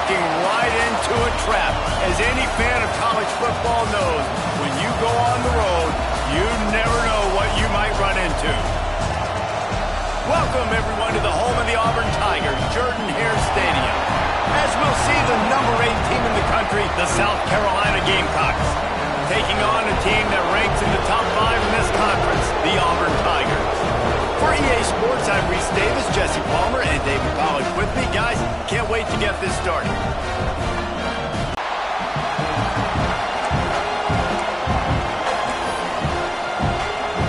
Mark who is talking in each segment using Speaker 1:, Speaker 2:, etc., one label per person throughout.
Speaker 1: walking right into a trap. As any fan of college football knows, when you go on the road, you never know what you might run into. Welcome, everyone, to the home of the Auburn Tigers, Jordan-Hare Stadium. As we'll see the number 8 team in the country, the South Carolina Gamecocks, taking on a team that ranks in the top 5 in this conference, the Auburn Tigers. For EA Sports, I'm Reese Davis, Jesse Palmer, and David Pollack with me. Guys, can't wait to get this started.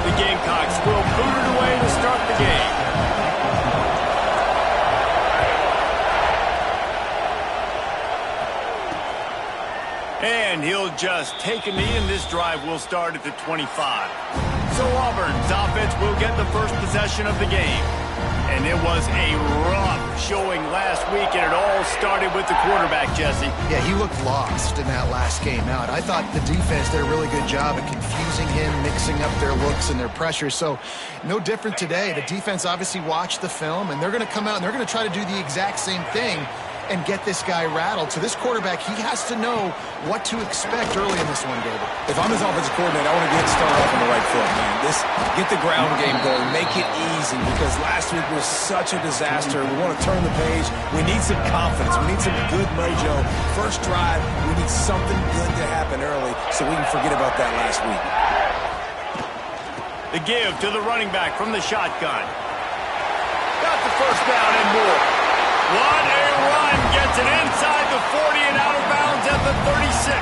Speaker 1: The Gamecocks will boot it away to start the game. And he'll just take a knee, and this drive will start at the 25. So Auburn's offense will get the first possession of the game. And it was a rough showing last week, and it all started with the quarterback, Jesse.
Speaker 2: Yeah, he looked lost in that last game out. I thought the defense did a really good job at confusing him, mixing up their looks and their pressure. So no different today. The defense obviously watched the film, and they're going to come out and they're going to try to do the exact same thing and get this guy rattled. So this quarterback, he has to know what to expect early in this one, David.
Speaker 3: If I'm his offensive coordinator, I want to get started off on the right foot, man. Get the ground game going, make it easy, because last week was such a disaster. We want to turn the page. We need some confidence. We need some good mojo. First drive, we need something good to happen early so we can forget about that last week.
Speaker 1: The give to the running back from the shotgun. Got the first down and more. What a run. Gets it inside the 40 and out of bounds at the 36.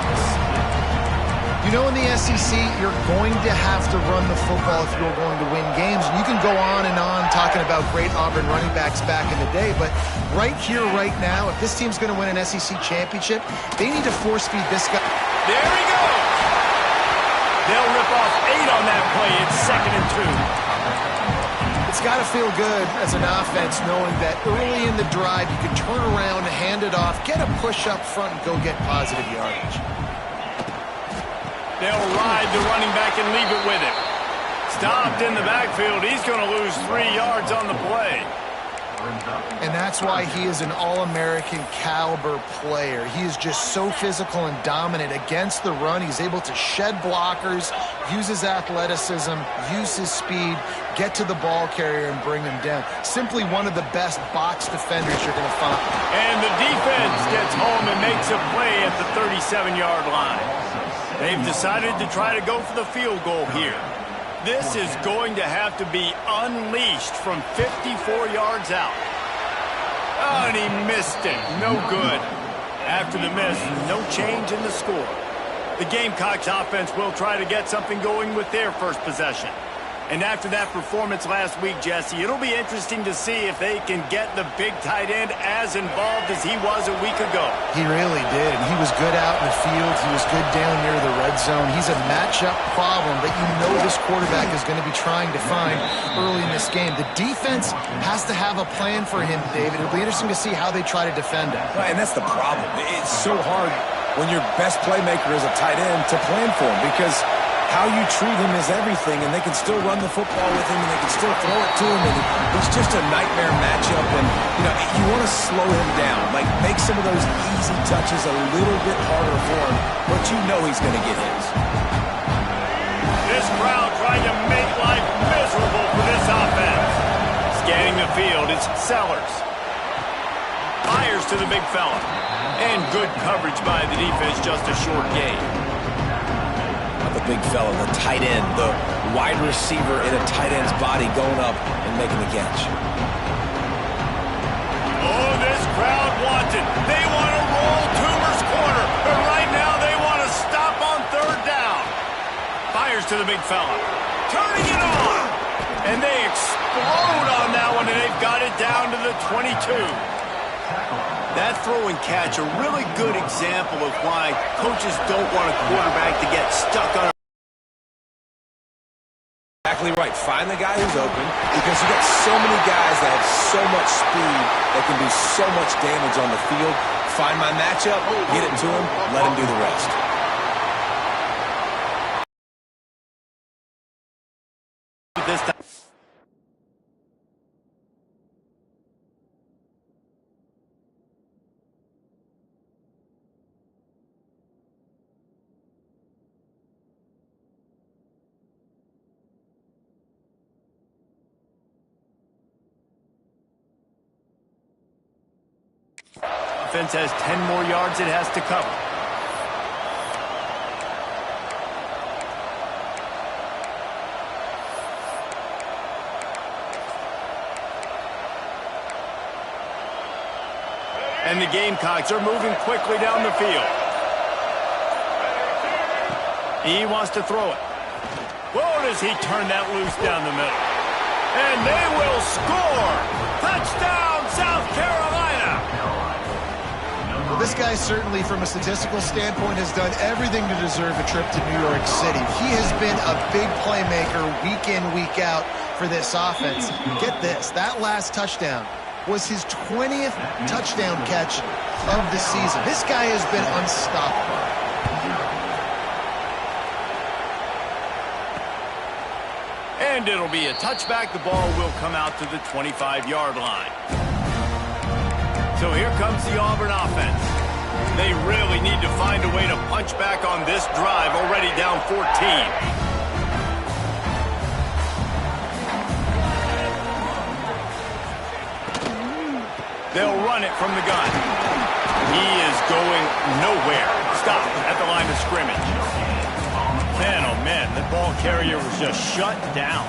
Speaker 2: You know, in the SEC, you're going to have to run the football if you're going to win games. You can go on and on talking about great Auburn running backs back in the day, but right here, right now, if this team's going to win an SEC championship, they need to force-feed this guy.
Speaker 1: There he goes. They'll rip off 8 on that play. It's 2nd and 2.
Speaker 2: It's got to feel good as an offense knowing that early in the drive you can turn around, hand it off, get a push up front, and go get positive yardage.
Speaker 1: They'll ride the running back and leave it with him. Stopped in the backfield. He's going to lose 3 yards on the play.
Speaker 2: And that's why he is an All-American caliber player. He is just so physical and dominant against the run. He's able to shed blockers, use his athleticism, use his speed, get to the ball carrier and bring him down. Simply one of the best box defenders you're going to find.
Speaker 1: And the defense gets home and makes a play at the 37-yard line. They've decided to try to go for the field goal here. This is going to have to be unleashed from 54 yards out. Oh, and he missed it. No good. After the miss, no change in the score. The Gamecocks offense will try to get something going with their first possession. And after that performance last week, Jesse, it'll be interesting to see if they can get the big tight end as involved as he was a week ago.
Speaker 2: He really did, and he was good out in the field. He was good down near the red zone. He's a matchup problem that you know this quarterback is going to be trying to find early in this game. The defense has to have a plan for him, David. It'll be interesting to see how they try to defend him.
Speaker 3: Right, and that's the problem. It's so hard when your best playmaker is a tight end to plan for him, because how you treat him is everything, and they can still run the football with him, and they can still throw it to him, and it's just a nightmare matchup. And, you know, you want to slow him down, like make some of those easy touches a little bit harder for him, but you know he's going to get his.
Speaker 1: This crowd trying to make life miserable for this offense. Scanning the field, it's Sellers. Fires to the big fella. And good coverage by the defense, just a short gain.
Speaker 3: The big fella, the tight end, the wide receiver in a tight end's body going up and making the catch.
Speaker 1: Oh, this crowd wants it. They want to roll Toomer's corner, but right now they want to stop on 3rd down. Fires to the big fella. Turning it on. And they explode on that one, and they've got it down to the 22. That throw and catch, a really good example of why coaches don't want a quarterback to get stuck on.
Speaker 3: Exactly right. Find the guy who's open, because you got so many guys that have so much speed that can do so much damage on the field. Find my matchup, get it to him, let him do the rest.
Speaker 1: This time. offense has 10 more yards it has to cover. And the Gamecocks are moving quickly down the field. He wants to throw it. Whoa, does he turn that loose down the middle. And they will score! Touchdown, South Carolina!
Speaker 2: Well, this guy certainly, from a statistical standpoint, has done everything to deserve a trip to New York City. He has been a big playmaker week in, week out for this offense. Get this, that last touchdown was his 20th touchdown catch of the season. This guy has been unstoppable.
Speaker 1: And it'll be a touchback. The ball will come out to the 25-yard line. So here comes the Auburn offense. They really need to find a way to punch back on this drive, already down 14. They'll run it from the gun. He is going nowhere. Stop at the line of scrimmage. Man, oh man, the ball carrier was just shut down.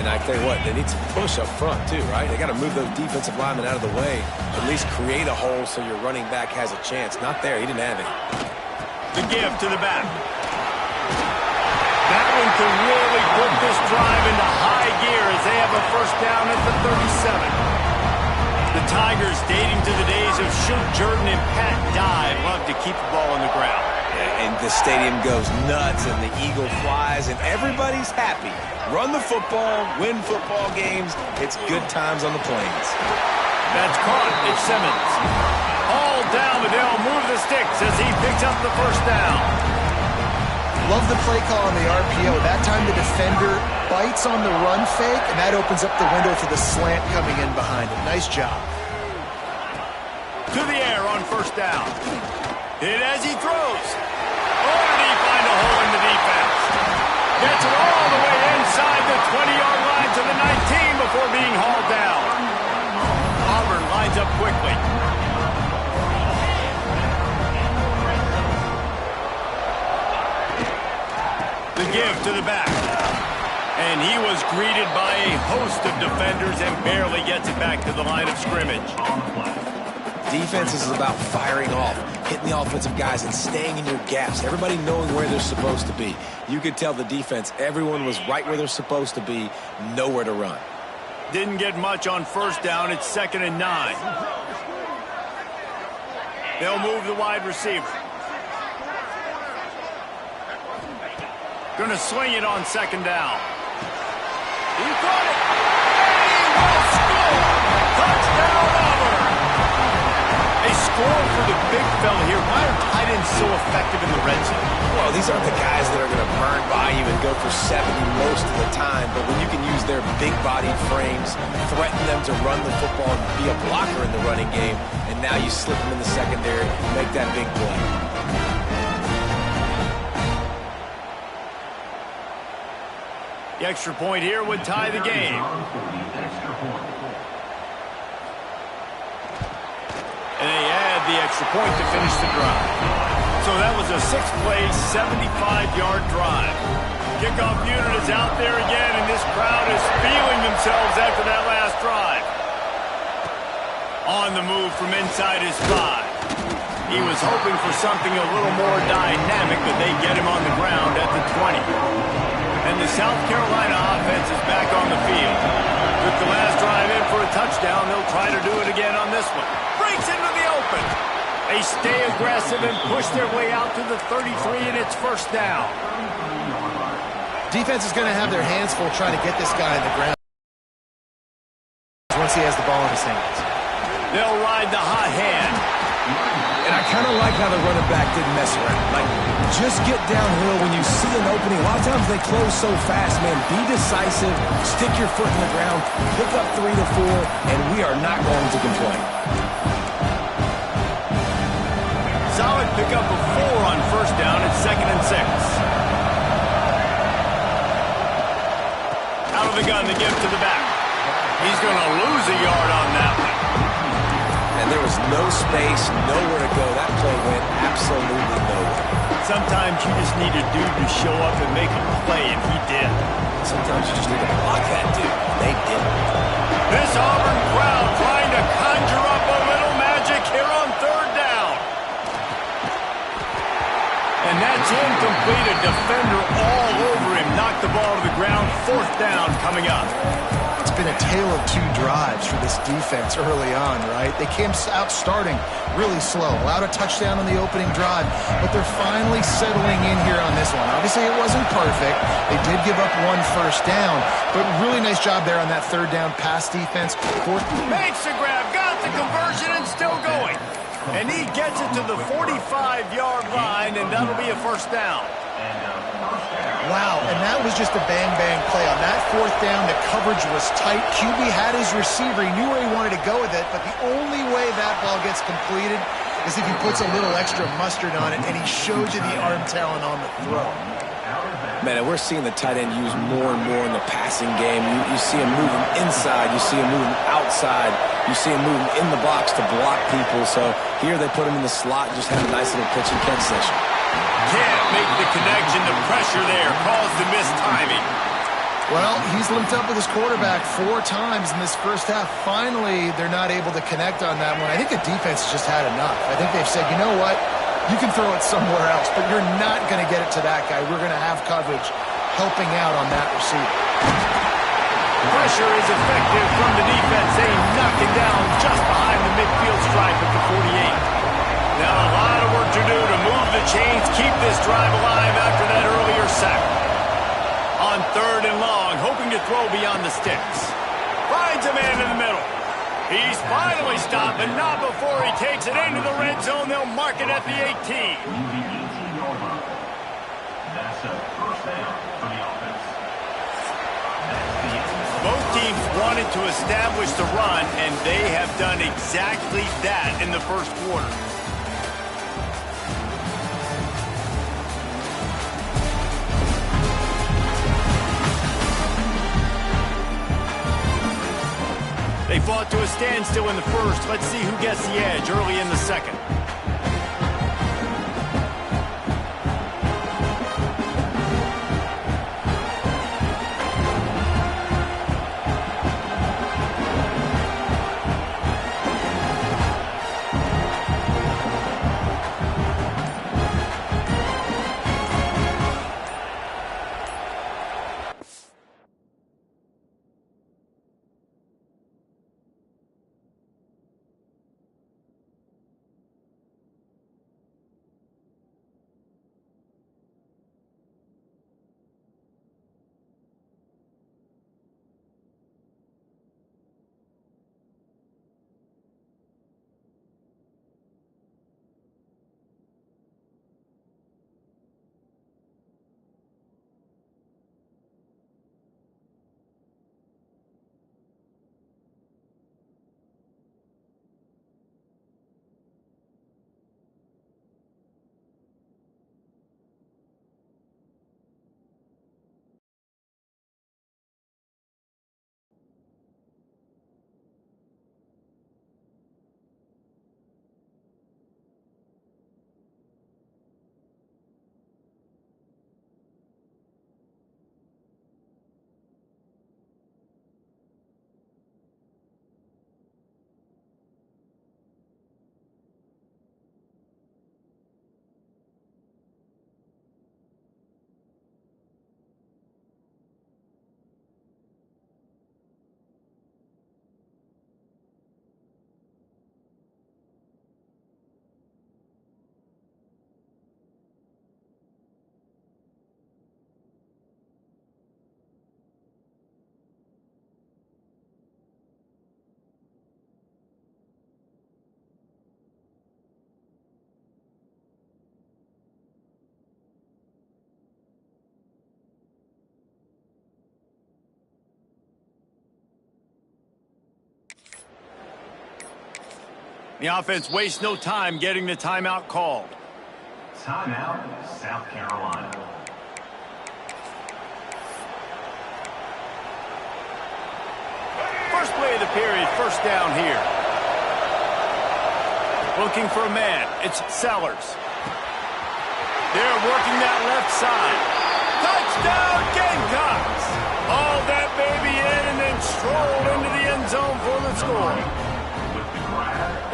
Speaker 3: And I tell you what, they need some push up front too, right? They got to move those defensive linemen out of the way. At least create a hole so your running back has a chance. Not there. He didn't have it.
Speaker 1: The give to the back. That one could really put this drive into high gear as they have a first down at the 37. The Tigers, dating to the days of Shoot Jordan and Pat Dye, love to keep the ball on the ground.
Speaker 3: And the stadium goes nuts, and the eagle flies, and everybody's happy. Run the football, win football games. It's good times on the plains.
Speaker 1: That's caught. It's Simmons. All down, but they'll move the sticks as he picks up the first down.
Speaker 2: Love the play call on the RPO. That time the defender bites on the run fake, and that opens up the window for the slant coming in behind it. Nice job.
Speaker 1: To the air on first down. Hit as he throws. Oh, did he find a hole in the defense? Gets it all the way inside the 20-yard line to the 19 before being hauled down. Auburn lines up quickly. The give to the back. And he was greeted by a host of defenders and barely gets it back to the line of scrimmage.
Speaker 3: Defense is about firing off, hitting the offensive guys and staying in your gaps. Everybody knowing where they're supposed to be. You could tell the defense, everyone was right where they're supposed to be, nowhere to run.
Speaker 1: Didn't get much on first down. It's 2nd and 9. They'll move the wide receiver. Gonna swing it on 2nd down. He got it. And he will score. Touchdown, Auburn. A score for the big fella here. Why are tight ends so effective in the red zone?
Speaker 3: Well, these aren't the guys that are going to burn by you and go for 70 most of the time, but when you can use their big-bodied frames, threaten them to run the football and be a blocker in the running game, and now you slip them in the secondary, make that big play.
Speaker 1: The extra point here would tie the game. And they add the extra point to finish the drive. So that was a 6-play, 75-yard drive. Kickoff unit is out there again, and this crowd is feeling themselves after that last drive. On the move from inside his 5. He was hoping for something a little more dynamic, but they get him on the ground at the 20. And the South Carolina offense is back on the field. Took the last drive in for a touchdown. They'll try to do it again on this one. Breaks into the open. They stay aggressive and push their way out to the 33, and it's first down.
Speaker 2: Defense is going to have their hands full trying to get this guy on the ground once he has the ball in his hands.
Speaker 1: They'll ride the hot hand.
Speaker 3: And I kind of like how the running back didn't mess around. Like, just get downhill when you see an opening. A lot of times they close so fast, man. Be decisive, stick your foot in the ground, pick up 3 to 4, and we are not going to complain.
Speaker 1: Solid pickup of 4 on first down. It's 2nd and 6. Out of the gun, the give to the back. He's going to lose a yard on that one.
Speaker 3: And there was was no space, nowhere to go. That play went absolutely nowhere.
Speaker 1: Sometimes you just need a dude to show up and make a play, and he did.
Speaker 3: Sometimes you just need to block that dude, and they didn't.
Speaker 1: This Auburn crowd trying to conjure up a little magic here on third down. And that's incomplete. A defender all over him. Knocked the ball to the ground. Fourth down coming up.
Speaker 2: It's been a tale of two drives for this defense early on, right? They came out starting really slow, allowed a touchdown on the opening drive, but they're finally settling in here on this one. Obviously, it wasn't perfect. They did give up one first down, but really nice job there on that third down pass defense.
Speaker 1: Makes the grab, got the conversion, and still going. And he gets it to the 45-yard line, and that'll be a first down.
Speaker 2: Wow, and that was just a bang-bang play. On that fourth down, the coverage was tight. QB had his receiver. He knew where he wanted to go with it, but the only way that ball gets completed is if he puts a little extra mustard on it, and he showed you the arm talent on the throw.
Speaker 3: Man, and we're seeing the tight end used more and more in the passing game. You see him moving inside. You see him moving outside. You see him moving in the box to block people. So here they put him in the slot and just had a nice little pitch and catch session.
Speaker 1: Can't make the connection. The pressure there caused the missed timing.
Speaker 2: Well, he's linked up with his quarterback 4 times in this first half. Finally, they're not able to connect on that one. I think the defense just had enough. I think they've said, you know what? You can throw it somewhere else, but you're not going to get it to that guy. We're going to have coverage helping out on that receiver.
Speaker 1: Pressure is effective from the defense. They knock it down just behind the midfield stripe at the 48. Now a lot of work to do to move the chains, keep this drive alive after that earlier sack. On third and long, hoping to throw beyond the sticks. Finds a man in the middle. He's finally stopped, but not before he takes it into the red zone. They'll mark it at the 18.
Speaker 4: That's a first down for the offense.
Speaker 1: Both teams wanted to establish the run, and they have done exactly that in the first quarter. They fought to a standstill in the first. Let's see who gets the edge early in the second. The offense wastes no time getting the timeout called.
Speaker 4: Timeout, South Carolina.
Speaker 1: First play of the period, first down here. Looking for a man. It's Sellers. They're working that left side. Touchdown, Gamecocks! Haul that baby in and then stroll into the end zone for the score.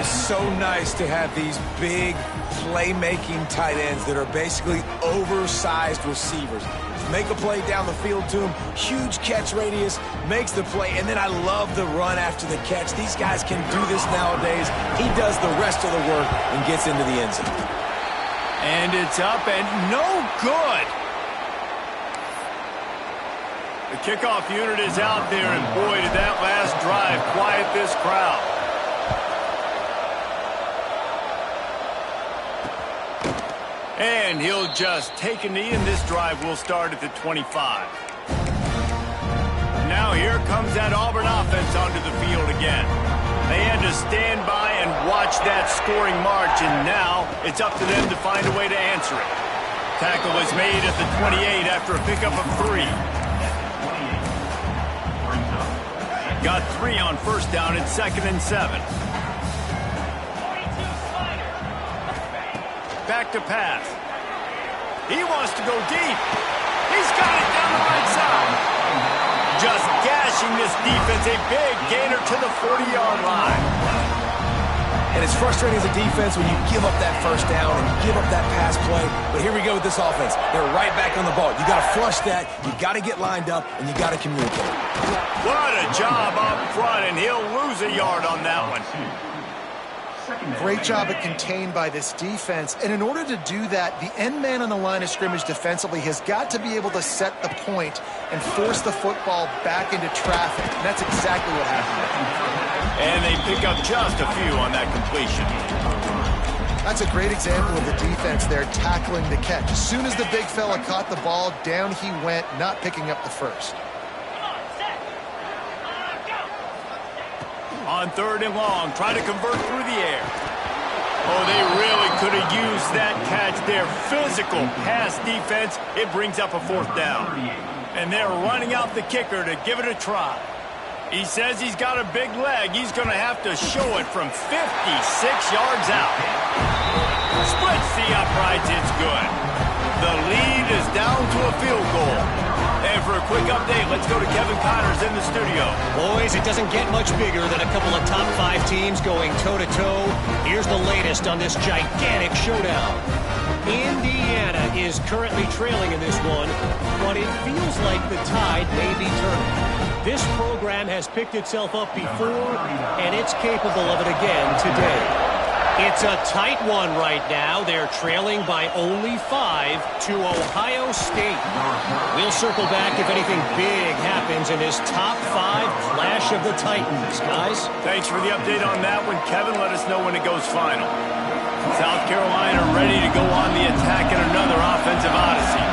Speaker 3: It's so nice to have these big playmaking tight ends that are basically oversized receivers. Make a play down the field to him, huge catch radius, makes the play, and then I love the run after the catch. These guys can do this nowadays. He does the rest of the work and gets into the end zone.
Speaker 1: And it's up and no good. The kickoff unit is out there, and boy, did that last drive quiet this crowd. And he'll just take a knee, and this drive will start at the 25. Now here comes that Auburn offense onto the field again. They had to stand by and watch that scoring march, and now it's up to them to find a way to answer it. Tackle was made at the 28 after a pickup of 3. Got 3 on first down and 2nd and 7. Back to pass. He wants to go deep. He's got it down the right side. Just gashing this defense. A big gainer to the 40-yard line.
Speaker 3: And it's frustrating as a defense when you give up that first down and you give up that pass play. But here we go with this offense. They're right back on the ball. You got to flush that. You got to get lined up, and you got to communicate.
Speaker 1: What a job up front, and he'll lose a yard on that one.
Speaker 2: Great job at contained by this defense. And in order to do that, the end man on the line of scrimmage defensively has got to be able to set the point and force the football back into traffic. And that's exactly what happened.
Speaker 1: And they pick up just a few on that completion.
Speaker 2: That's a great example of the defense there tackling the catch. As soon as the big fella caught the ball, down he went, not picking up the first.
Speaker 1: On 3rd and long, try to convert through the air. Oh, they really could have used that catch there. Physical pass defense. It brings up a 4th down. And they're running out the kicker to give it a try. He says he's got a big leg. He's going to have to show it from 56 yards out. Splits the uprights. It's good. The lead is down to a field goal. And for a quick update, let's go to Kevin Connors in the studio.
Speaker 5: Boys, it doesn't get much bigger than a couple of top 5 teams going toe-to-toe. Here's the latest on this gigantic showdown. Indiana is currently trailing in this one, but it feels like the tide may be turning. This program has picked itself up before, and it's capable of it again today. It's a tight one right now. They're trailing by only 5 to Ohio State. We'll circle back if anything big happens in this top 5 clash of the Titans, guys.
Speaker 1: Thanks for the update on that one, Kevin. Let us know when it goes final. South Carolina ready to go on the attack in another offensive odyssey.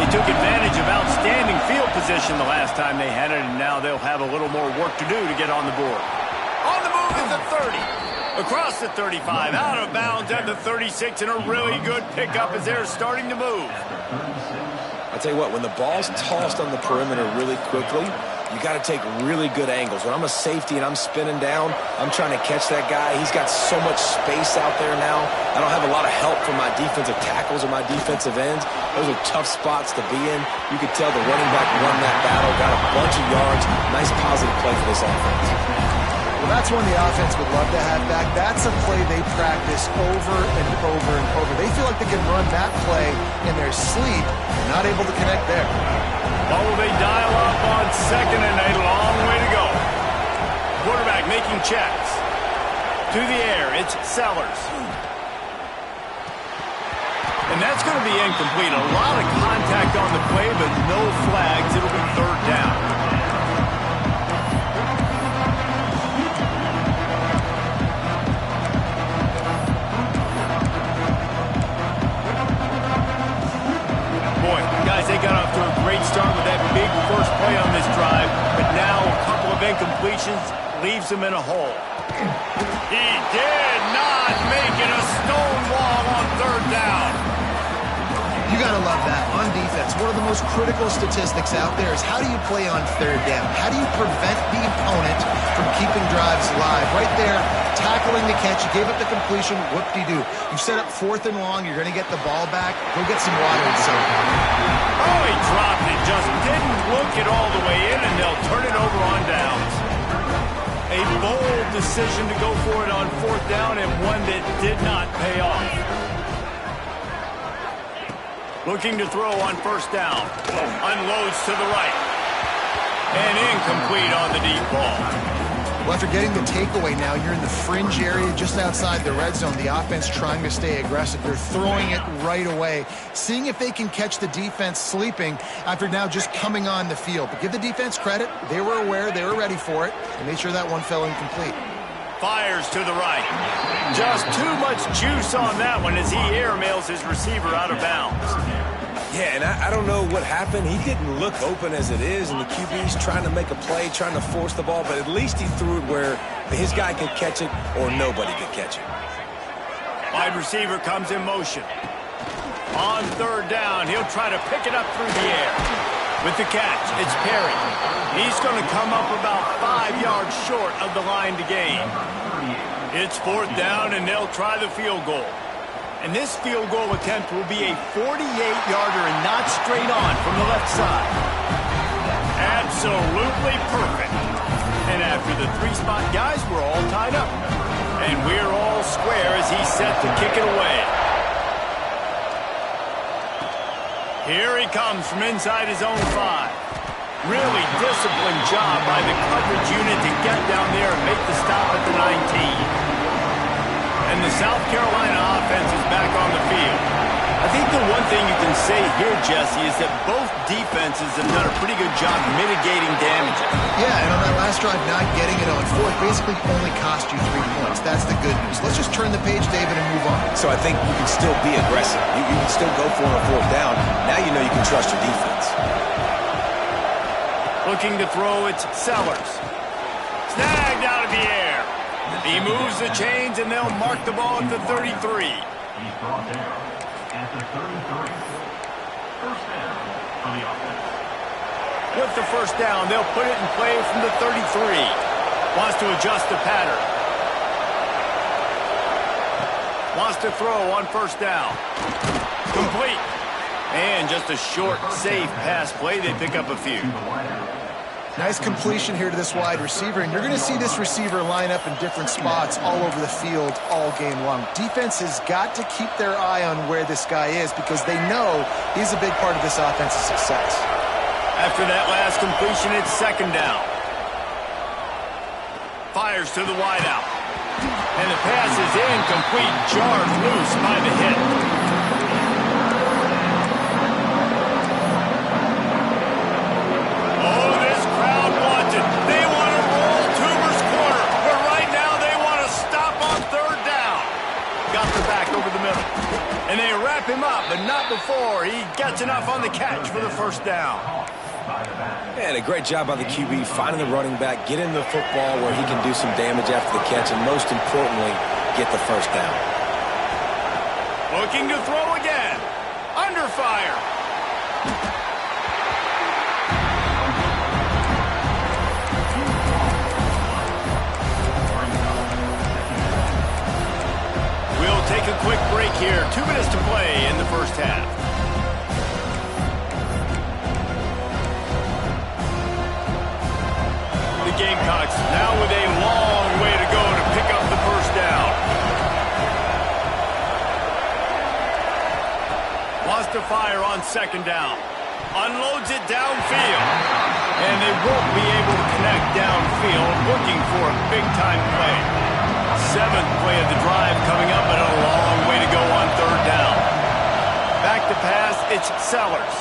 Speaker 1: They took advantage of outstanding field position the last time they had it, and now they'll have a little more work to do to get on the board. On the move is the 30. Across the 35, out of bounds at the 36, and a really good pickup as they're starting to move.
Speaker 3: I'll tell you what, when the ball's tossed on the perimeter really quickly, you got to take really good angles. When I'm a safety and I'm spinning down, I'm trying to catch that guy. He's got so much space out there now. I don't have a lot of help from my defensive tackles or my defensive ends. Those are tough spots to be in. You could tell the running back won that battle, got a bunch of yards. Nice positive play for this offense.
Speaker 2: Well, that's one the offense would love to have back. That's a play they practice over and over and over. They feel like they can run that play in their sleep. Not able to connect there.
Speaker 1: Oh, they dial up on 2nd and a long way to go. Quarterback making checks. To the air, it's Sellers. And that's going to be incomplete. A lot of contact on the play, but no flags. It'll be 3rd down. They got off to a great start with that big first play on this drive, but now a couple of incompletions leaves them in a hole. He did not make it a stone wall on 3rd down.
Speaker 2: You got to love that. On defense, one of the most critical statistics out there is how do you play on 3rd down? How do you prevent the opponent from keeping drives alive? Right there, tackling the catch. You gave up the completion. Whoop-de-doo. You set up 4th and long. You're going to get the ball back. Go get some water and soak.
Speaker 1: Oh, he dropped it. Just didn't look it all the way in, and they'll turn it over on downs. A bold decision to go for it on 4th down, and one that did not pay off. Looking to throw on 1st down. Unloads to the right. And incomplete on the deep ball.
Speaker 2: Well, after getting the takeaway now, you're in the fringe area just outside the red zone. The offense trying to stay aggressive. They're throwing it right away, seeing if they can catch the defense sleeping after now just coming on the field. But give the defense credit. They were aware. They were ready for it. And made sure that one fell incomplete.
Speaker 1: Fires to the right. Just too much juice on that one as he airmails his receiver out of bounds.
Speaker 3: Yeah, and I don't know what happened. He didn't look open as it is, and the QB's trying to make a play, trying to force the ball, but at least he threw it where his guy could catch it or nobody could catch it.
Speaker 1: Wide receiver comes in motion. On 3rd down, he'll try to pick it up through the air. With the catch, it's Perry. He's going to come up about 5 yards short of the line to gain. It's 4th down, and they'll try the field goal. And this field goal attempt will be a 48-yarder and not straight on from the left side. Absolutely perfect. And after the 3-spot guys, we're all tied up. And we're all square as he's set to kick it away. Here he comes from inside his own 5. Really disciplined job by the coverage unit to get down there and make the stop at the 19. And the South Carolina offense is back on the field. I think the one thing you can say here, Jesse, is that both defenses have done a pretty good job mitigating damage.
Speaker 2: Yeah, and on that last drive, not getting it on 4th basically only cost you 3 points. That's the good news. Let's just turn the page, David, and move on.
Speaker 3: So I think you can still be aggressive. You can still go for it on 4th down. Now you know you can trust your defense.
Speaker 1: Looking to throw, it's Sellers. Snagged out of the air. He moves the chains, and they'll mark the ball at the 33.
Speaker 4: He's brought down at the 33. 1st down for the offense.
Speaker 1: With the 1st down, they'll put it in play from the 33. Wants to adjust the pattern. Wants to throw on 1st down. Complete. And just a short, safe pass play. They pick up a few.
Speaker 2: Nice completion here to this wide receiver, and you're going to see this receiver line up in different spots all over the field all game long. Defense has got to keep their eye on where this guy is because they know he's a big part of this offense's success.
Speaker 1: After that last completion, it's 2nd down. Fires to the wideout. And the pass is incomplete, jarred loose by the hit. And they wrap him up, but not before he gets enough on the catch for the 1st down.
Speaker 3: And a great job by the QB finding the running back, getting the football where he can do some damage after the catch, and most importantly, get the 1st down.
Speaker 1: Looking to throw again. Under fire. Take a quick break here. 2 minutes to play in the 1st half. The Gamecocks now with a long way to go to pick up the 1st down. Wants to fire on 2nd down. Unloads it downfield. And they won't be able to connect downfield, looking for a big-time play. 7th play of the drive coming up, and a long way to go on 3rd down. Back to pass, it's Sellers.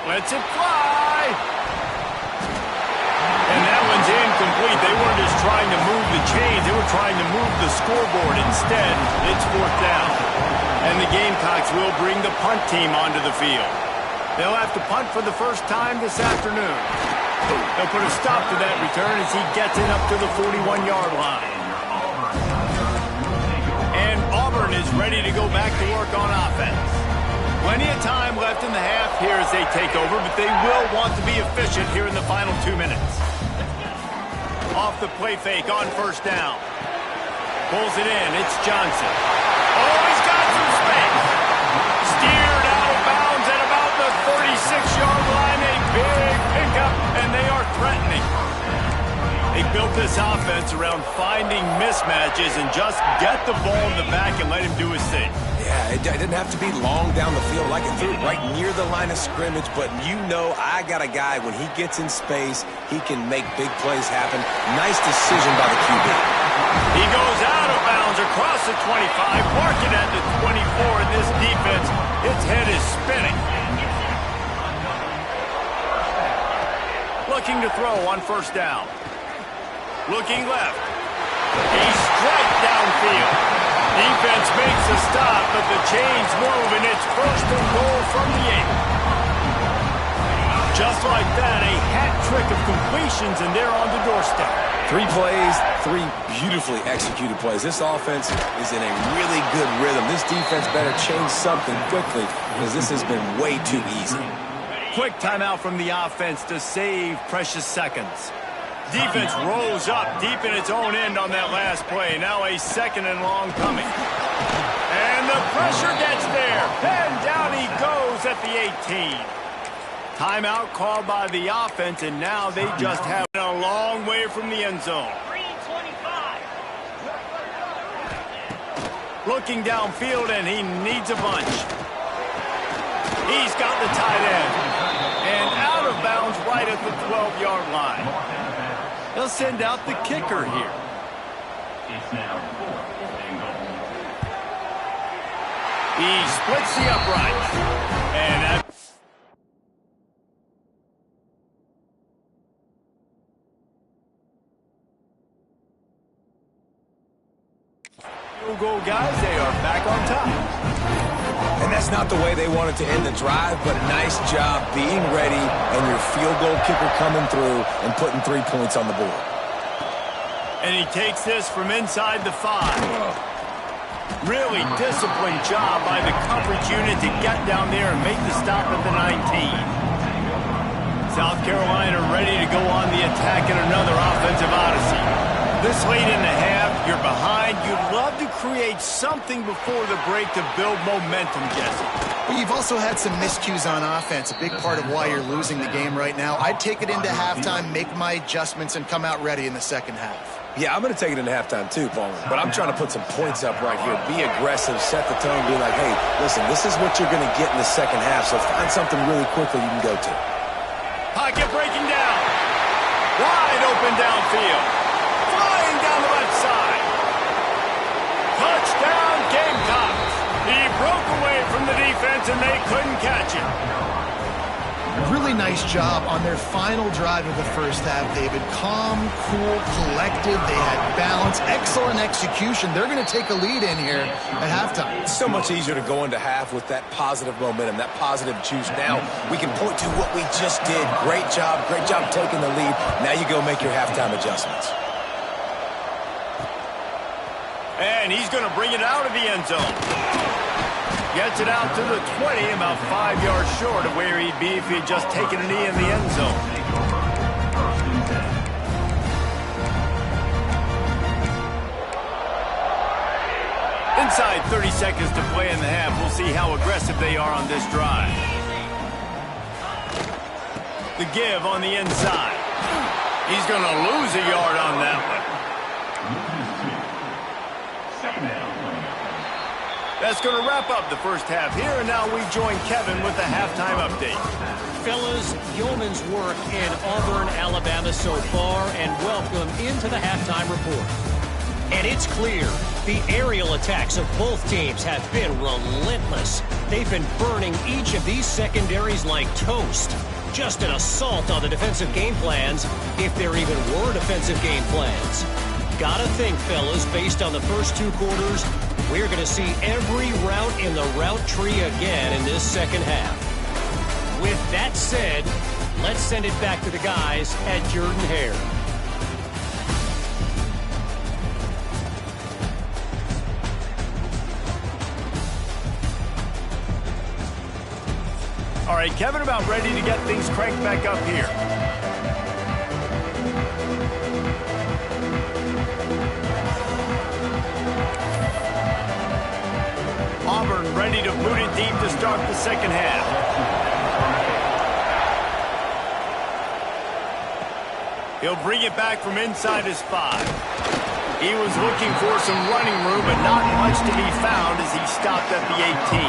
Speaker 1: Lets it fly. And that one's incomplete. They weren't just trying to move the chains, they were trying to move the scoreboard. Instead, it's 4th down. And the Gamecocks will bring the punt team onto the field. They'll have to punt for the 1st time this afternoon. They'll put a stop to that return as he gets it up to the 41-yard line. And Auburn is ready to go back to work on offense. Plenty of time left in the half here as they take over, but they will want to be efficient here in the final 2 minutes. Off the play fake on 1st down. Pulls it in. It's Johnson. Oh, he's got some space. Steered out of bounds at about the 36-yard line. A big pickup, and they are threatening. They built this offense around finding mismatches and just get the ball in the back and let him do his thing.
Speaker 3: Yeah, it didn't have to be long down the field. I can throw it right near the line of scrimmage, but you know I got a guy, when he gets in space, he can make big plays happen. Nice decision by the QB.
Speaker 1: He goes out of bounds across the 25, marking at the 24 in this defense. Its head is spinning. Looking to throw on first down. Looking left. He's straight downfield. Defense makes a stop, but the chains move, and it's first and goal from the 8. Just like that, a hat trick of completions, and they're on the doorstep.
Speaker 3: 3 plays, 3 beautifully executed plays. This offense is in a really good rhythm. This defense better change something quickly, because this has been way too easy.
Speaker 1: Quick timeout from the offense to save precious seconds. Defense rolls up deep in its own end on that last play. Now a second and long coming. And the pressure gets there. And down he goes at the 18. Timeout called by the offense, and now they just have a long way from the end zone. Looking downfield, and he needs a bunch. He's got the tight end. And out of bounds right at the 12-yard line. They'll send out the kicker here.
Speaker 4: It's now 4th and goal.
Speaker 1: He splits the uprights. And that field goal, guys, they are back on top.
Speaker 3: And that's not the way they wanted to end the drive, but nice job being ready and your field goal kicker coming through and putting 3 points on the board.
Speaker 1: And he takes this from inside the 5. Really disciplined job by the coverage unit to get down there and make the stop at the 19. South Carolina ready to go on the attack in another offensive odyssey. This late in the half, you're behind. You'd love to create something before the break to build momentum, Jesse.
Speaker 2: Well, you've also had some miscues on offense, a big part of why you're losing the game right now. I'd take it into halftime, make my adjustments, and come out ready in the second half.
Speaker 3: Yeah, I'm going to take it into halftime too, Paul. But I'm trying to put some points up right here. Be aggressive, set the tone, be like, hey, listen, this is what you're going to get in the second half, so find something really quickly you can go to.
Speaker 1: Pocket breaking down. Wide open downfield. Flying down the left side. Touchdown, Gamecocks. He broke away from the defense, and they couldn't catch him.
Speaker 2: Really nice job on their final drive of the first half, David. Calm, cool, collected. They had balance, excellent execution. They're going to take a lead in here at halftime.
Speaker 3: It's so much easier to go into half with that positive momentum, that positive juice. Now we can point to what we just did. Great job taking the lead. Now you go make your halftime adjustments.
Speaker 1: And he's going to bring it out of the end zone. Gets it out to the 20, about 5 yards short of where he'd be if he'd just taken a knee in the end zone. Inside 30 seconds to play in the half. We'll see how aggressive they are on this drive. The give on the inside. He's going to lose a yard on that one. That's going to wrap up the first half here, and now we join Kevin with the halftime update.
Speaker 5: Fellas, yeoman's work in Auburn, Alabama so far, and welcome into the halftime report. And it's clear, the aerial attacks of both teams have been relentless. They've been burning each of these secondaries like toast. Just an assault on the defensive game plans, if there even were defensive game plans. Gotta think, fellas, based on the first 2 quarters, we're going to see every route in the route tree again in this second half. With that said, let's send it back to the guys at Jordan-Hare.
Speaker 1: All right, Kevin, about ready to get things cranked back up here. Auburn ready to boot it deep to start the second half. He'll bring it back from inside his 5. He was looking for some running room, but not much to be found as he stopped at the 18.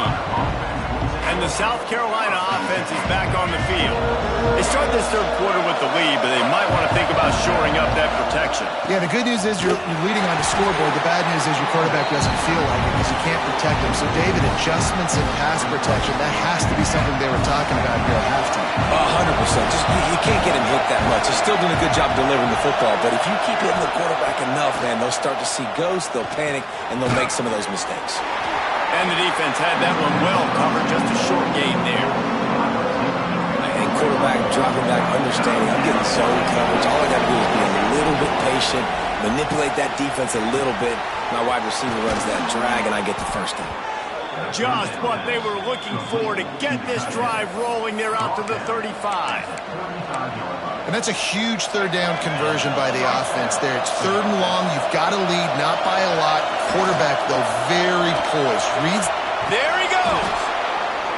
Speaker 1: And the South Carolina offense is back on the field. They start this third quarter with the lead, but they might want to think about shoring up that protection.
Speaker 2: Yeah, the good news is you're leading on the scoreboard. The bad news is your quarterback doesn't feel like it because you can't protect him. So, David, adjustments in pass protection, that has to be something they were talking about here at halftime.
Speaker 3: 100%. Just you can't get him hit that much. He's still doing a good job delivering the football, but if you keep hitting the quarterback enough, man, they'll start to see ghosts, they'll panic, and they'll make some of those mistakes.
Speaker 1: And the defense had that one well covered, just a short gain there.
Speaker 3: And quarterback dropping back, understanding, I'm getting zone coverage. All I got to do is be a little bit patient, manipulate that defense a little bit. My wide receiver runs that drag, and I get the first down.
Speaker 1: Just what they were looking for to get this drive rolling. They're out to the 35.
Speaker 2: And that's a huge third down conversion by the offense there. It's 3rd and long. You've got to lead, not by a lot. Quarterback, though, very poised. Reads.
Speaker 1: There he goes.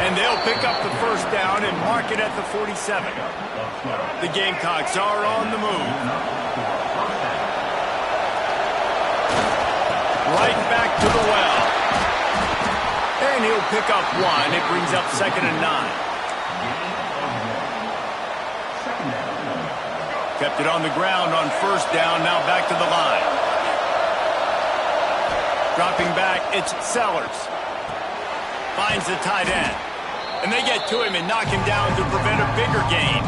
Speaker 1: And they'll pick up the first down and mark it at the 47. The Gamecocks are on the move. Right back to the well. And he'll pick up 1. It brings up 2nd and 9. Kept it on the ground on first down, now back to the line. Dropping back, it's Sellers. Finds the tight end. And they get to him and knock him down to prevent a bigger gain.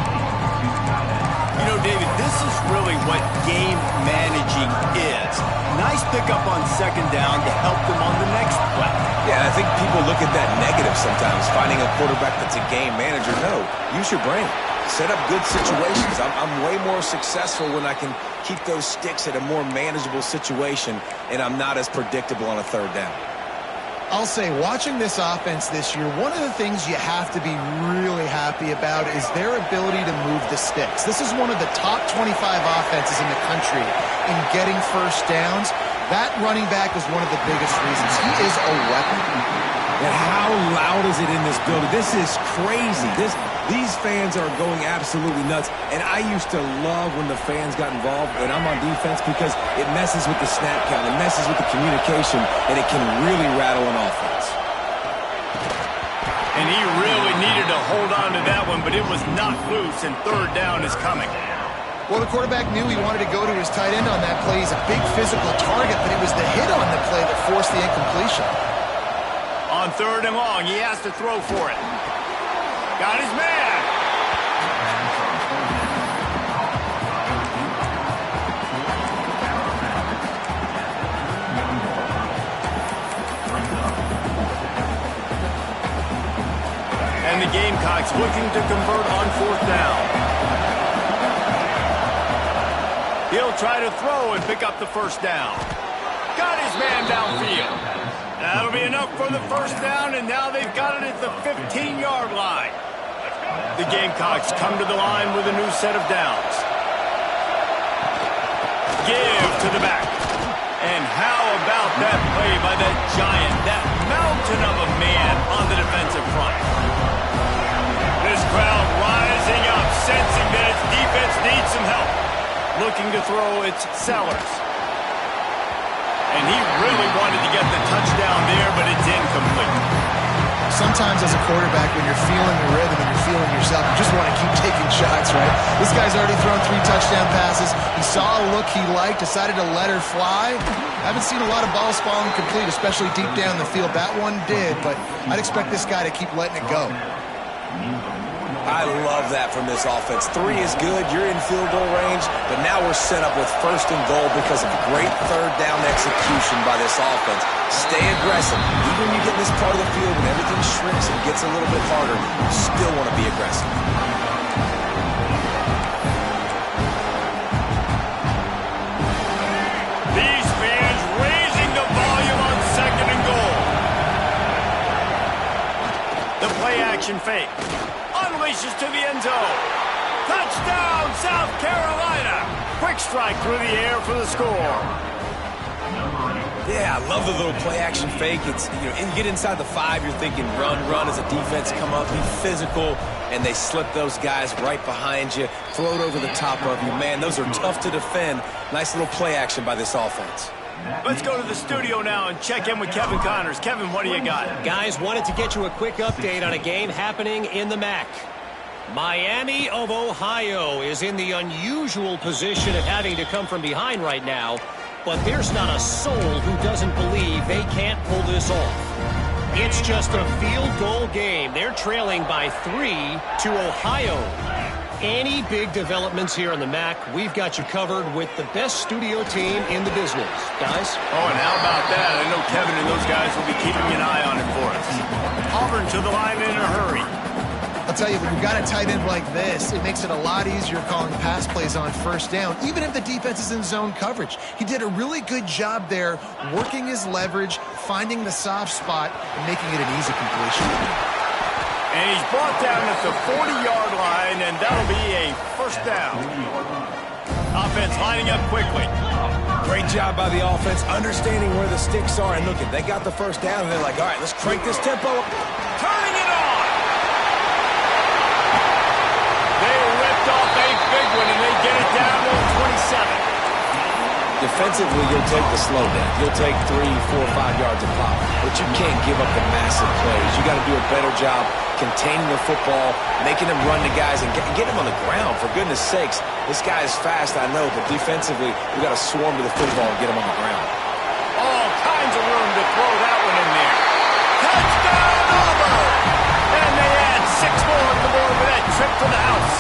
Speaker 1: You know, David, this is really what game managing is. Nice pickup on 2nd down to help them on the next play.
Speaker 3: Yeah, I think people look at that negative sometimes, finding a quarterback that's a game manager. No, use your brain. Set up good situations. I'm way more successful when I can keep those sticks at a more manageable situation, and I'm not as predictable on a 3rd down.
Speaker 2: I'll say, watching this offense this year, one of the things you have to be really happy about is their ability to move the sticks. This is one of the top 25 offenses in the country in getting first downs. That running back is one of the biggest reasons. He is a weapon.
Speaker 3: And how loud is it in this building? This is crazy. These fans are going absolutely nuts. And I used to love when the fans got involved when I'm on defense because it messes with the snap count, it messes with the communication, and it can really rattle an offense.
Speaker 1: And he really needed to hold on to that one, but it was not loose, and 3rd down is coming.
Speaker 2: Well, the quarterback knew he wanted to go to his tight end on that play. He's a big physical target, but it was the hit on the play that forced the incompletion.
Speaker 1: On 3rd and long, he has to throw for it. Got his man. And the Gamecocks looking to convert on 4th down. He'll try to throw and pick up the first down. Got his man downfield. That'll be enough for the first down, and now they've got it at the 15-yard line. The Gamecocks come to the line with a new set of downs. Give to the back. And how about that play by that giant, that mountain of a man on the defensive front? This crowd rising up, sensing that its defense needs some help. Looking to throw, it's Sellers. And he really wanted to get the touchdown there, but it's incomplete.
Speaker 2: Sometimes as a quarterback, when you're feeling the rhythm and you're feeling yourself, you just want to keep taking shots, right? This guy's already thrown 3 touchdown passes. He saw a look he liked, decided to let her fly. I haven't seen a lot of balls falling complete, especially deep down the field. That one did, but I'd expect this guy to keep letting it go.
Speaker 3: I love that from this offense. 3 is good. You're in field goal range, but now we're set up with 1st and goal because of great 3rd down execution by this offense. Stay aggressive. Even when you get in this part of the field when everything shrinks and gets a little bit harder, you still want to be aggressive.
Speaker 1: These fans raising the volume on 2nd and goal. The play action fake. Unleashes to the end zone. Touchdown, South Carolina. Quick strike through the air for the score.
Speaker 3: Yeah, I love the little play-action fake. It's, you know, you get inside the 5, you're thinking run as a defense come up, be physical, and they slip those guys right behind you, throw it over the top of you. Man, those are tough to defend. Nice little play-action by this offense.
Speaker 1: Let's go to the studio now and check in with Kevin Connors. Kevin, what do you got?
Speaker 5: Guys, wanted to get you a quick update on a game happening in the MAC. Miami of Ohio is in the unusual position of having to come from behind right now, but there's not a soul who doesn't believe they can't pull this off. It's just a field goal game. They're trailing by 3 to Ohio. Any big developments here in the MAC, we've got you covered with the best studio team in the business. Guys?
Speaker 1: Oh, and how about that? I know Kevin and those guys will be keeping an eye on it for us. Auburn to the line in a hurry.
Speaker 2: I'll tell you, when you've got a tight end like this, it makes it a lot easier calling pass plays on first down, even if the defense is in zone coverage. He did a really good job there, working his leverage, finding the soft spot, and making it an easy completion.
Speaker 1: And he's brought down at the 40-yard line, and that'll be a first down. Offense lining up quickly.
Speaker 3: Great job by the offense, understanding where the sticks are. And look, they got the first down, and they're like, all right, let's crank this tempo up.
Speaker 1: Turning it on! They ripped off a big one, and they get it down to 27.
Speaker 3: Defensively, you'll take the slow down. You'll take 3, 4, 5 yards a pop, but you can't give up the massive plays. You got to do a better job containing the football, making them run to guys, and get them on the ground. For goodness sakes, this guy is fast, I know, but defensively, we got to swarm to the football and get him on the ground.
Speaker 1: All kinds of room to throw that one in there. Touchdown, Auburn! And they add 6 more on the board with that trip to the house.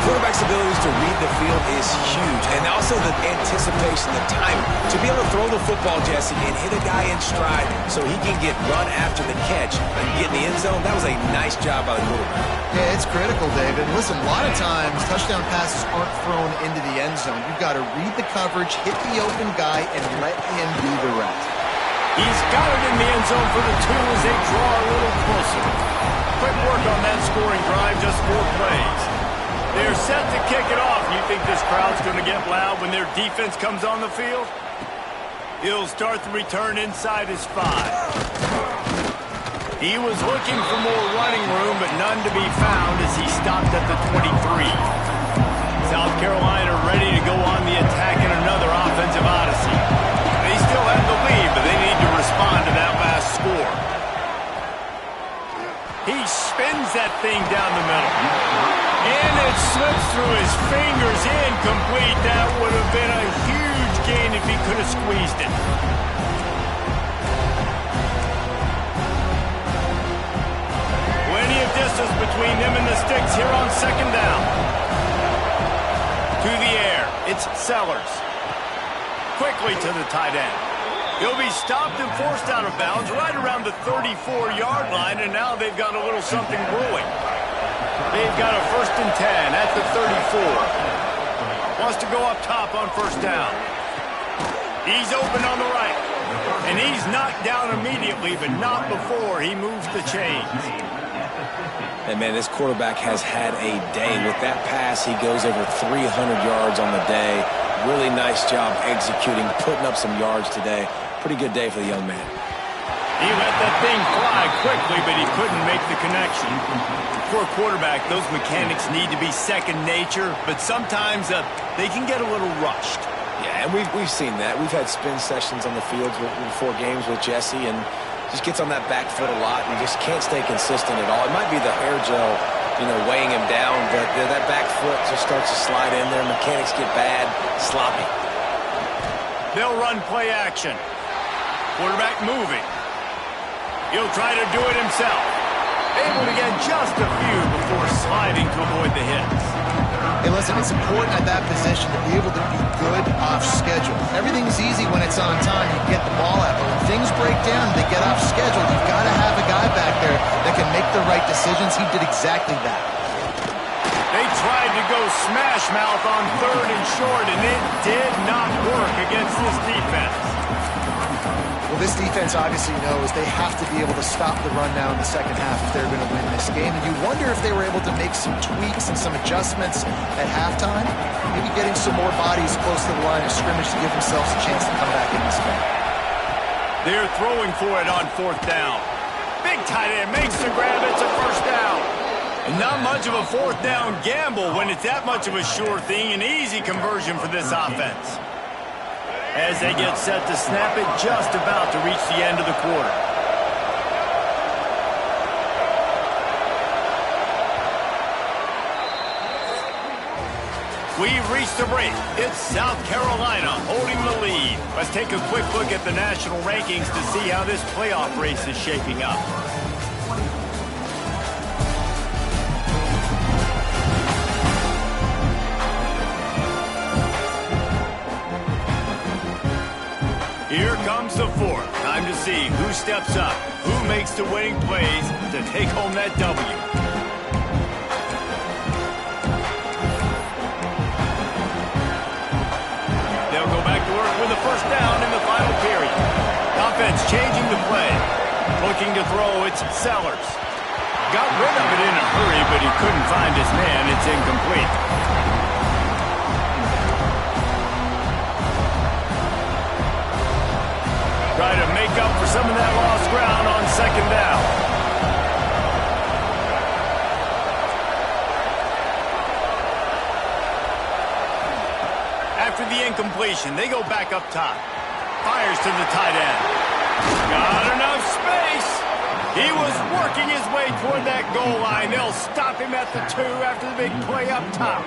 Speaker 3: Quarterback's abilities to read the field is huge, and also the anticipation, the time to be able to throw the football, Jesse, and hit a guy in stride so he can get run after the catch and get in the end zone. That was a nice job by the quarterback.
Speaker 2: Yeah, it's critical, David. Listen, a lot of times touchdown passes aren't thrown into the end zone. You've got to read the coverage, hit the open guy, and let him do the rest.
Speaker 1: He's got it in the end zone for the 2 as they draw a little closer. Quick work on that scoring drive, just 4 plays. They're set to kick it off. You think this crowd's going to get loud when their defense comes on the field? He'll start the return inside his 5. He was looking for more running room, but none to be found as he stopped at the 23. South Carolina ready to go on the attack in another offensive odyssey. They still have the lead, but they need to respond to that last score. He spins that thing down the middle. And it slips through his fingers, incomplete. That would have been a huge gain if he could have squeezed it. Plenty of distance between them and the sticks here on second down. To the air, it's Sellers. Quickly to the tight end. He'll be stopped and forced out of bounds right around the 34-yard line, and now they've got a little something brewing. They've got a 1st and 10 at the 34. Wants to go up top on first down. He's open on the right. And he's knocked down immediately, but not before he moves the chains.
Speaker 3: And, man, this quarterback has had a day. With that pass, he goes over 300 yards on the day. Really nice job executing, putting up some yards today. Pretty good day for the young man.
Speaker 1: He let that thing fly quickly, but he couldn't make the connection. For a quarterback, those mechanics need to be second nature, but sometimes they can get a little rushed.
Speaker 3: Yeah, and we've seen that. We've had spin sessions on the field before games with Jesse, and just gets on that back foot a lot and just can't stay consistent at all. It might be the hair gel, weighing him down, but that back foot just starts to slide in there. Mechanics get bad, sloppy.
Speaker 1: They'll run play action. Quarterback moving. He'll try to do it himself. Able to get just a few before sliding to avoid the hits.
Speaker 2: Hey, listen, it's important at that position to be able to be good off schedule. Everything's easy when it's on time. You get the ball out. But when things break down, they get off schedule. You've got to have a guy back there that can make the right decisions. He did exactly that.
Speaker 1: They tried to go smash mouth on 3rd and short, and it did not work against this defense.
Speaker 2: Well, this defense obviously knows they have to be able to stop the run now in the second half if they're going to win this game. And you wonder if they were able to make some tweaks and some adjustments at halftime, maybe getting some more bodies close to the line of scrimmage to give themselves a chance to come back in this game.
Speaker 1: They're throwing for it on 4th down. Big tight end makes the grab. It's a first down. And not much of a 4th down gamble when it's that much of a sure thing. An easy conversion for this offense. As they get set to snap it, just about to reach the end of the quarter. We've reached the break. It's South Carolina holding the lead. Let's take a quick look at the national rankings to see how this playoff race is shaping up. Here comes the 4th. Time to see who steps up, who makes the winning plays to take home that W. They'll go back to work with a first down in the final period. Offense changing the play. Looking to throw, it's Sellers. Got rid of it in a hurry, but he couldn't find his man. It's incomplete. Try to make up for some of that lost ground on 2nd down. After the incompletion, they go back up top. Fires to the tight end. Got enough space. He was working his way toward that goal line. They'll stop him at the 2 after the big play up top.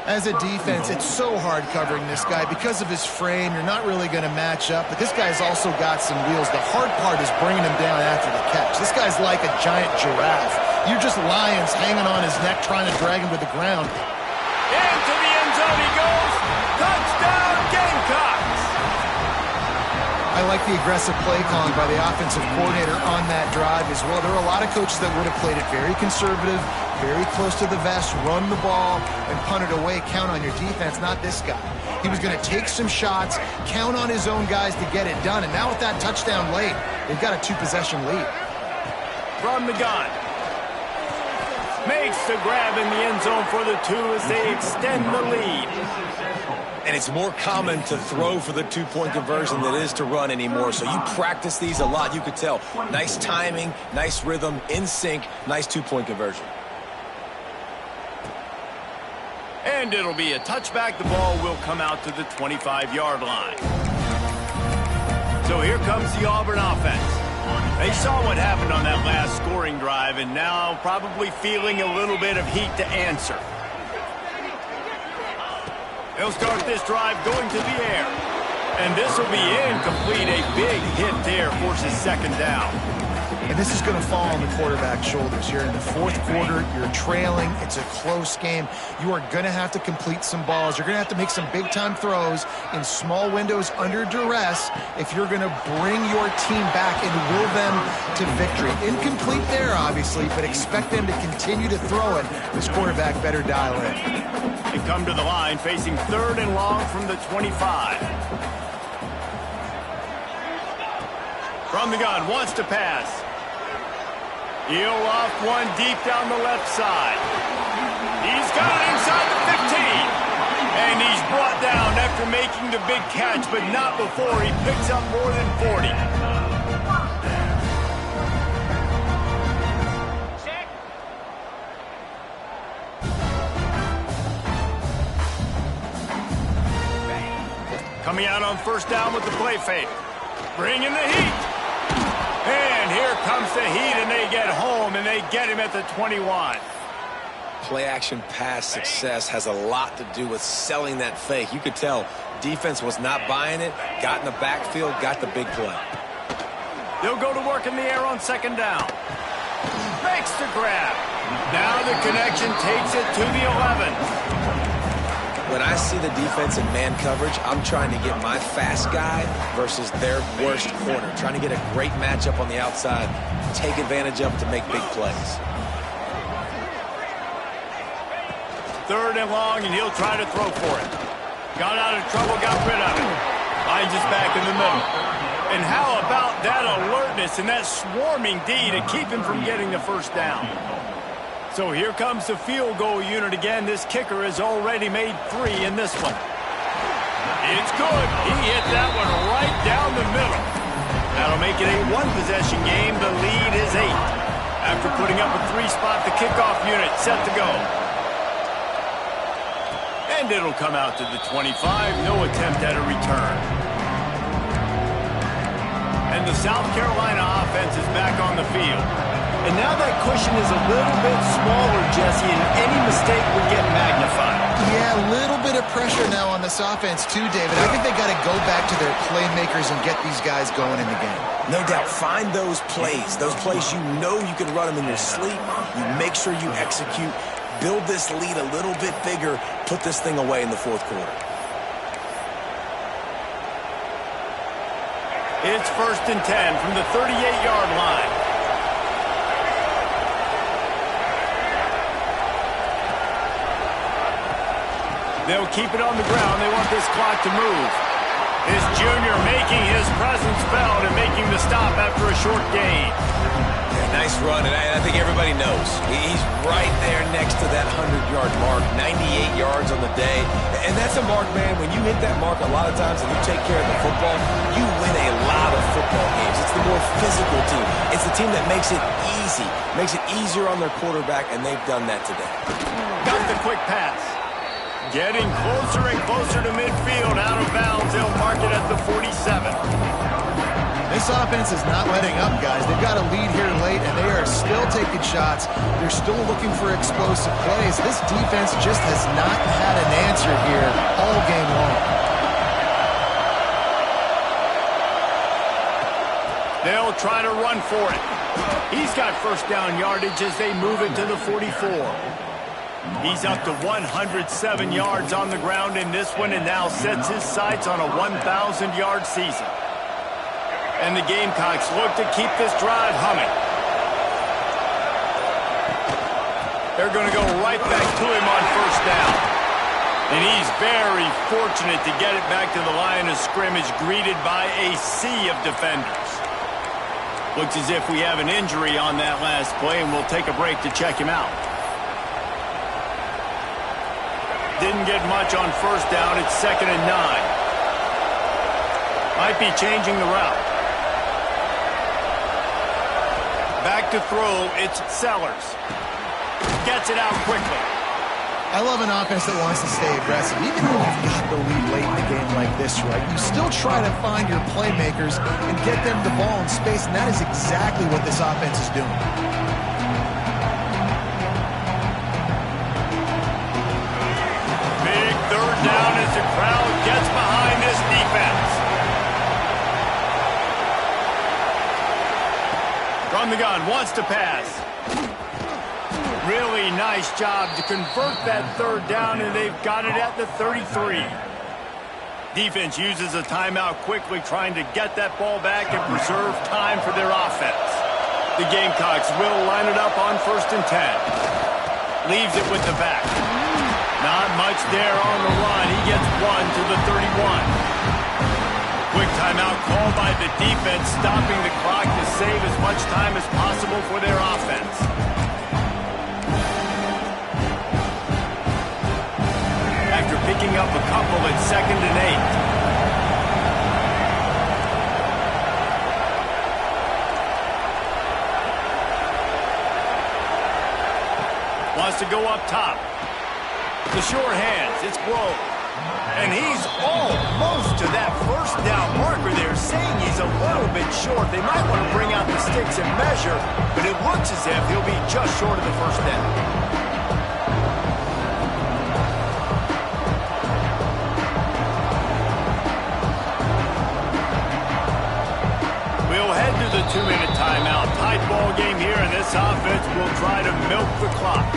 Speaker 2: As a defense, it's so hard covering this guy. Because of his frame, you're not really going to match up. But this guy's also got some wheels. The hard part is bringing him down after the catch. This guy's like a giant giraffe. You're just lions hanging on his neck trying to drag him to the ground.
Speaker 1: Into the end zone he goes. Touchdown, Gamecocks!
Speaker 2: I like the aggressive play calling by the offensive coordinator on that drive as well. There are a lot of coaches that would have played it very conservative, very close to the vest, run the ball, and punt it away. Count on your defense, not this guy. He was going to take some shots, count on his own guys to get it done. And now with that touchdown late, they've got a 2-possession lead.
Speaker 1: From the gun. Makes the grab in the end zone for the 2 as they extend the lead.
Speaker 3: And it's more common to throw for the 2-point conversion than it is to run anymore. So you practice these a lot. You could tell. Nice timing, nice rhythm, in sync, nice 2-point conversion.
Speaker 1: And it'll be a touchback. The ball will come out to the 25-yard line. So here comes the Auburn offense. They saw what happened on that last scoring drive and now probably feeling a little bit of heat to answer. They'll start this drive going to the air. And this will be incomplete. A big hit there forces 2nd down.
Speaker 2: And this is going to fall on the quarterback's shoulders. You're in the 4th quarter. You're trailing. It's a close game. You are going to have to complete some balls. You're going to have to make some big-time throws in small windows under duress if you're going to bring your team back and will them to victory. Incomplete there, obviously, but expect them to continue to throw it. This quarterback better dial in.
Speaker 1: They come to the line facing 3rd and long from the 25. From the gun, wants to pass. He'll off one deep down the left side. He's got it inside the 15. And he's brought down after making the big catch, but not before he picks up more than 40. Coming out on 1st down with the play fake. Bringing the heat. And here comes the heat, and they get home, and they get him at the 21.
Speaker 3: Play-action pass success has a lot to do with selling that fake. You could tell defense was not buying it, got in the backfield, got the big play.
Speaker 1: They'll go to work in the air on 2nd down. Makes the grab. Now the connection takes it to the 11.
Speaker 3: When I see the defense in man coverage, I'm trying to get my fast guy versus their worst corner. Trying to get a great matchup on the outside, take advantage of it to make big plays.
Speaker 1: 3rd and long, and he'll try to throw for it. Got out of trouble, got rid of it. Finds us back in the middle. And how about that alertness and that swarming D to keep him from getting the first down? So here comes the field goal unit again. This kicker has already made 3 in this one. It's good. He hit that one right down the middle. That'll make it a 1-possession game. The lead is 8. After putting up a 3-spot, the kickoff unit set to go. And it'll come out to the 25. No attempt at a return. And the South Carolina offense is back on the field. And now that cushion is a little bit smaller, Jesse, and any mistake would get magnified.
Speaker 2: Yeah, a little bit of pressure now on this offense too, David. I think they got to go back to their playmakers and get these guys going in the game.
Speaker 3: No doubt. Find those plays you know you can run them in your sleep. You make sure you execute. Build this lead a little bit bigger. Put this thing away in the fourth quarter.
Speaker 1: It's 1st and 10 from the 38-yard line. They'll keep it on the ground. They want this clock to move. This junior making his presence felt and making the stop after a short gain.
Speaker 3: Yeah, nice run, and I think everybody knows. He's right there next to that 100-yard mark, 98 yards on the day. And that's a mark, man. When you hit that mark a lot of times and you take care of the football, you win a lot of football games. It's the more physical team. It's the team that makes it easy, makes it easier on their quarterback, and they've done that today.
Speaker 1: Got the quick pass. Getting closer and closer to midfield. Out of bounds. They'll mark it at the 47.
Speaker 2: This offense is not letting up, guys. They've got a lead here late, and they are still taking shots. They're still looking for explosive plays. This defense just has not had an answer here all game long.
Speaker 1: They'll try to run for it. He's got first down yardage as they move it to the 44. He's up to 107 yards on the ground in this one and now sets his sights on a 1,000-yard season. And the Gamecocks look to keep this drive humming. They're going to go right back to him on first down. And he's very fortunate to get it back to the line of scrimmage, greeted by a sea of defenders. Looks as if we have an injury on that last play, and we'll take a break to check him out. Didn't get much on first down. It's 2nd and 9. Might be changing the route. Back to throw. It's Sellers. Gets it out quickly.
Speaker 2: I love an offense that wants to stay aggressive. Even when you've got the lead late in the game like this, right, you still try to find your playmakers and get them the ball in space, and that is exactly what this offense is doing.
Speaker 1: Down as the crowd gets behind this defense. From the gun, wants to pass. Really nice job to convert that 3rd down, and they've got it at the 33. Defense uses a timeout quickly, trying to get that ball back and preserve time for their offense. The Gamecocks will line it up on 1st and 10. Leaves it with the back. Not much there on the run. He gets 1 to the 31. Quick timeout called by the defense, stopping the clock to save as much time as possible for their offense. After picking up a couple at 2nd and 8. Wants to go up top. The sure hands, it's Grove. And he's almost to that first down marker there, saying he's a little bit short. They might want to bring out the sticks and measure, but it looks as if he'll be just short of the first down. We'll head to the 2-minute timeout. Tight ball game here, and this offense will try to milk the clock.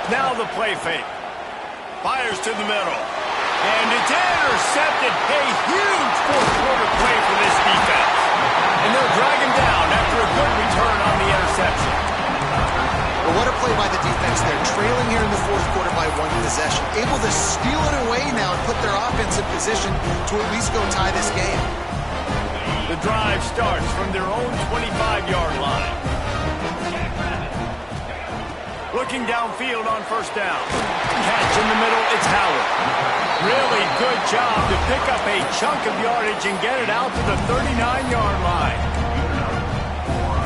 Speaker 1: Now the play fake. Fires to the middle. And it's intercepted. A huge fourth-quarter play for this defense. And they'll drag him down after a good return on the interception.
Speaker 2: Well, what a play by the defense there. Trailing here in the fourth quarter by one possession. Able to steal it away now and put their offense in position to at least go tie this game.
Speaker 1: The drive starts from their own 25-yard line. Looking downfield on first down. Catch in the middle, it's Howard. Really good job to pick up a chunk of yardage and get it out to the 39-yard line.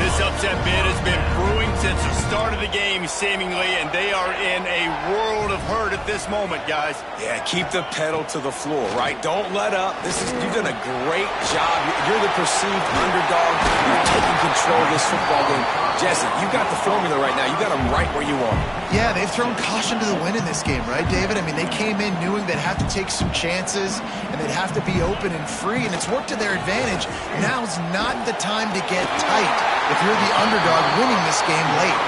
Speaker 1: This upset bid has been brewing since the start of the game, seemingly, and they are in a world of hurt at this moment, guys.
Speaker 3: Yeah, keep the pedal to the floor, right? Don't let up. You've done a great job. You're the perceived underdog. You're taking control of this football game. Jesse, you've got the formula right now. You got them right where you want.
Speaker 2: Yeah, they've thrown caution to the wind in this game, right, David? I mean, they came in knowing they'd have to take some chances and they'd have to be open and free, and it's worked to their advantage. Now's not the time to get tight if you're the underdog winning this game late.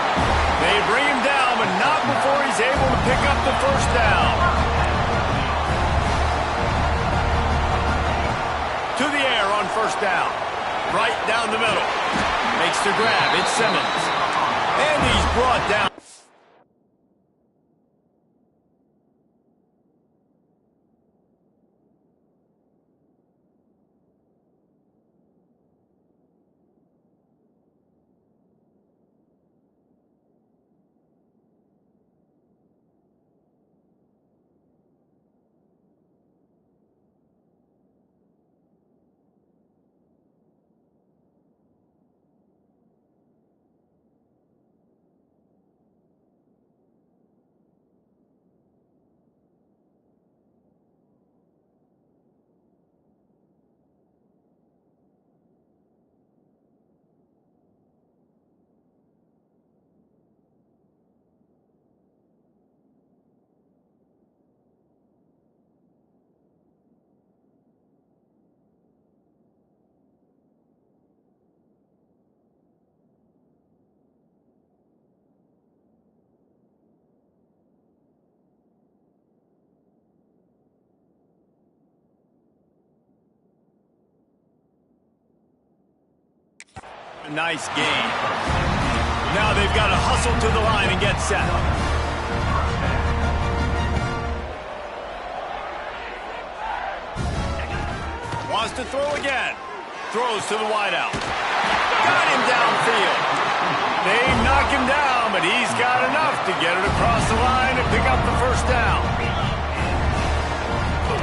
Speaker 1: They bring him down, but not before he's able to pick up the first down. To the air on first down. Right down the middle. Makes the grab. It's Simmons. And he's brought down. Nice game. Now they've got to hustle to the line and get set. Wants to throw again. Throws to the wideout. Got him downfield. They knock him down, but he's got enough to get it across the line and pick up the first down.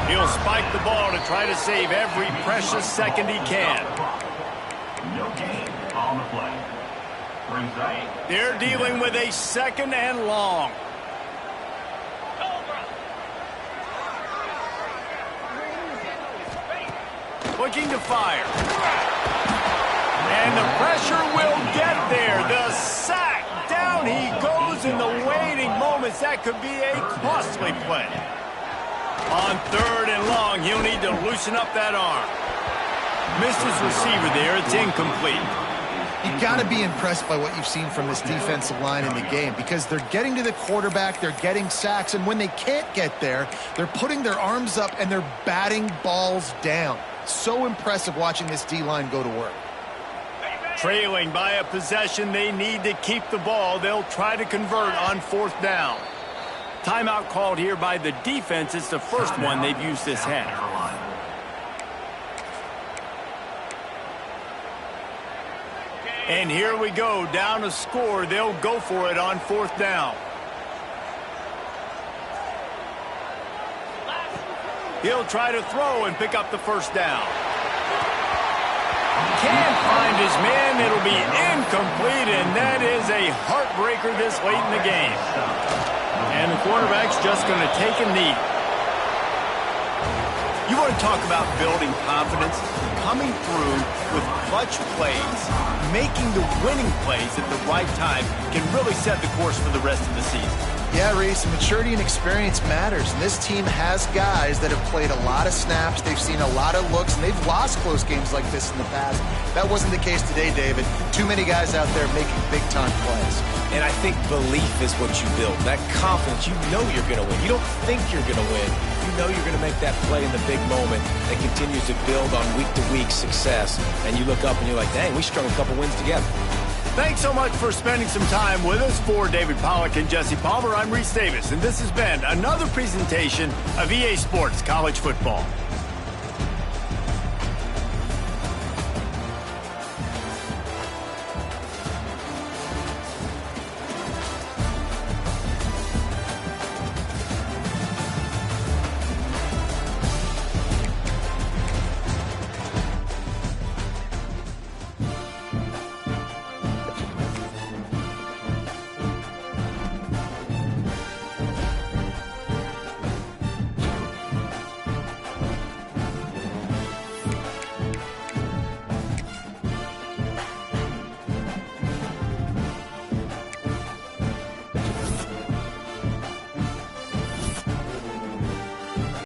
Speaker 1: He'll spike the ball to try to save every precious second he can.
Speaker 4: No gain on the play. Brings up.
Speaker 1: They're dealing with a second and long. Looking to fire. And the pressure will get there. The sack. Down he goes in the waiting moments. That could be a costly play. On third and long, he'll need to loosen up that arm. Missed his receiver there. It's incomplete.
Speaker 2: You've got to be impressed by what you've seen from this defensive line in the game, because they're getting to the quarterback, they're getting sacks, and when they can't get there, they're putting their arms up and they're batting balls down. So impressive watching this D-line go to work.
Speaker 1: Trailing by a possession, they need to keep the ball. They'll try to convert on fourth down. Timeout called here by the defense. It's the first one they've used this half. And here we go, down a score. They'll go for it on fourth down. He'll try to throw and pick up the first down. Can't find his man. It'll be incomplete, and that is a heartbreaker this late in the game. And the quarterback's just going to take a knee. You want to talk about building confidence? Coming through with clutch plays, making the winning plays at the right time can really set the course for the rest of the season.
Speaker 2: Yeah, Reese, maturity and experience matters. And this team has guys that have played a lot of snaps. They've seen a lot of looks, and they've lost close games like this in the past. That wasn't the case today, David. Too many guys out there making big-time plays.
Speaker 3: And I think belief is what you build. That confidence, you know you're going to win. You don't think you're going to win. You know you're going to make that play in the big moment that continues to build on week-to-week success. And you look up and you're like, dang, we strung a couple wins together.
Speaker 1: Thanks so much for spending some time with us. For David Pollack and Jesse Palmer, I'm Reese Davis, and this has been another presentation of EA Sports College Football.